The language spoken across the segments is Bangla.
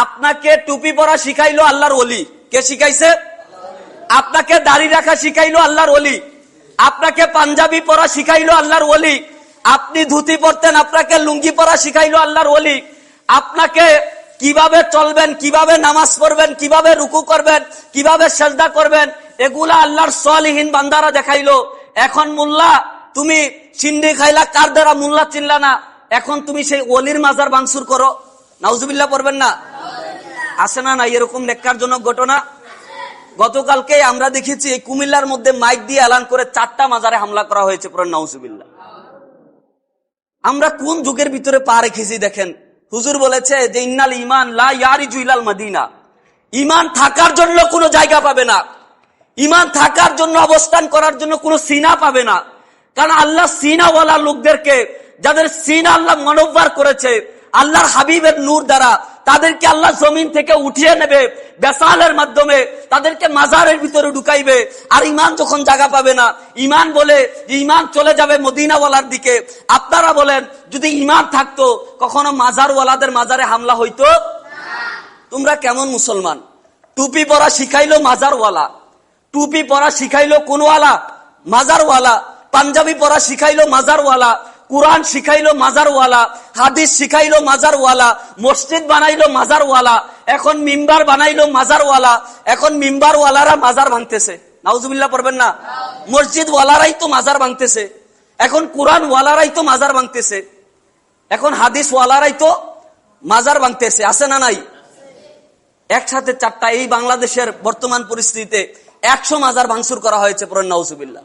আপনাকে টুপি পরা শিখাইলো আল্লাহর ওলি। কে শিখাইছে? আপনাকে দাড়ি রাখা শিখাইলো আল্লাহর ওলি। আপনাকে পাঞ্জাবি পরা শিখাইলো আল্লাহর ওলি। আপনি ধুতি পরতেন, আপনাকে লুঙ্গি পরা শিখাইলো আল্লাহর ওলি। আপনাকে কিভাবে চলবেন, কিভাবে নামাজ পড়বেন, কিভাবে রুকু করবেন, কিভাবে সেজদা করবেন, এগুলা আল্লাহর সালিহিন বান্দারা দেখাইলো। এখন মোল্লা, তুমি সিন্ডি খাইলা, কার দ্বারা মোল্লা চিনলা না, এখন তুমি সেই ওলির মাজার ভাঙচুর করো। নাউজুবিল্লাহ পড়বেন না? আসে না? না এরকম নেককারজনক ঘটনা। গতকালকে আমরা দেখেছি এই কুমিল্লার মধ্যে মাইক দিয়ে এলান করে 4টা মাজারে হামলা করা হয়েছে। পরে নাউজুবিল্লাহ। আমরা কোন যুগের ভিতরে পা রেখেছি দেখেন। হুজুর বলেছে যে ইন্নাল ঈমান লা ইয়ারিজু ইলাল মদিনা, ঈমান থাকার জন্য কোনো জায়গা পাবে না, ঈমান থাকার জন্য অবস্থান করার জন্য কোনো সিনা পাবে না। কারণ আল্লাহ সিনাওয়ালা লোকদেরকে, যাদের সিনা আল্লাহ মনোবার করেছে আল্লাহর হাবিবের নূর দ্বারা, তাদেরকে আল্লাহ জমিন থেকে উঠিয়ে নেবে বেসালের মাধ্যমে, তাদেরকে মাজারের ভিতরে ঢুকাইবে। আর ঈমান যখন জায়গা পাবে না, ঈমান বলে ঈমান চলে যাবে মদিনাওয়ালার দিকে। আপনারা বলেন, যদি ঈমান থাকতো কখনো মাজারওয়ালাদের মাজারে হামলা হইতো? তোমরা কেমন মুসলমান? টুপি পরা শিখাইলো মাজারওয়ালা, টুপি পরা শিখাইলো কোনওয়ালা? মাজারওয়ালা। পাঞ্জাবি পরা শিখাইলো মাজারওয়ালা, কুরআন শিখাইলো মাজারওয়ালা, হাদিস শিখাইলো মাজারওয়ালা, মসজিদ বানাইলো মাজারওয়ালা, এখন মিম্বার বানাইলো মাজারওয়ালা। এখন মিম্বারওয়ালারা মাজার ভাঙতেছে। নাউজুবিল্লাহ পড়বেন না? মসজিদ ওয়ালারাই তো মাজার ভাঙতেছে, এখন কুরআন ওয়ালারাই তো মাজার ভাঙতেছে, এখন হাদিস ওয়ালারাই তো মাজার ভাঙতেছে। আছে না নাই? একসাথে 4টা। এই বাংলাদেশের বর্তমান পরিস্থিতিতে 100 মাজার ভাঙচুর করা হয়েছে। পরে নাউজুবিল্লাহ।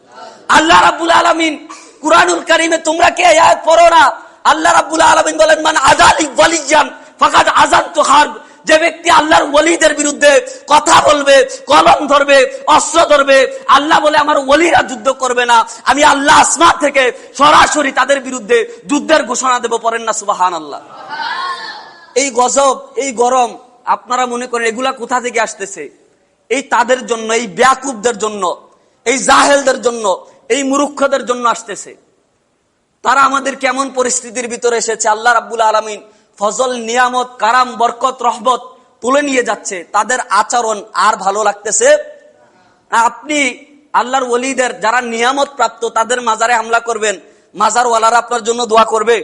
আল্লাহ রাব্বুল আলামিন কুরআনুল কারীমে তোমরা কি এই আয়াত পড়ো না? আল্লাহ রাব্বুল আলামিন বলেন, মান আযালি ওয়ালিয়ান ফাকাদ আযানতু হারব। যে ব্যক্তি আল্লাহর ওলিদের বিরুদ্ধে কথা বলবে, কলম ধরবে, অস্ত্র ধরবে, আল্লাহ বলে আমার ওলিরা যুদ্ধ করবে না, আমি আল্লাহ আসমান থেকে সরাসরি তাদের বিরুদ্ধে যুদ্ধের ঘোষণা দেব। পড়েন না সুবহানাল্লাহ? এই গজব, এই গরম, আপনারা মনে করেন এগুলা কোথা থেকে আসতেছে? এই তাদের জন্য, এই বেয়াকুবদের জন্য, এই জাহেলদের জন্য, এই মূর্খদের জন্য আসতেছে। তারা আমাদের কেমন পরিস্থিতির ভিতরে এসেছে, আল্লাহ রাব্বুল আলামিন ফজল, নিয়ামত, কারাম, বরকত, রহমত তুলে নিয়ে যাচ্ছে। তাদের আচরণ আর ভালো লাগতেছে। আপনি আল্লাহর ওলিদের যারা নিয়ামত প্রাপ্ত, তাদের মাজারে হামলা করবেন, মাজারওয়ালারা আপনার জন্য দোয়া করবে?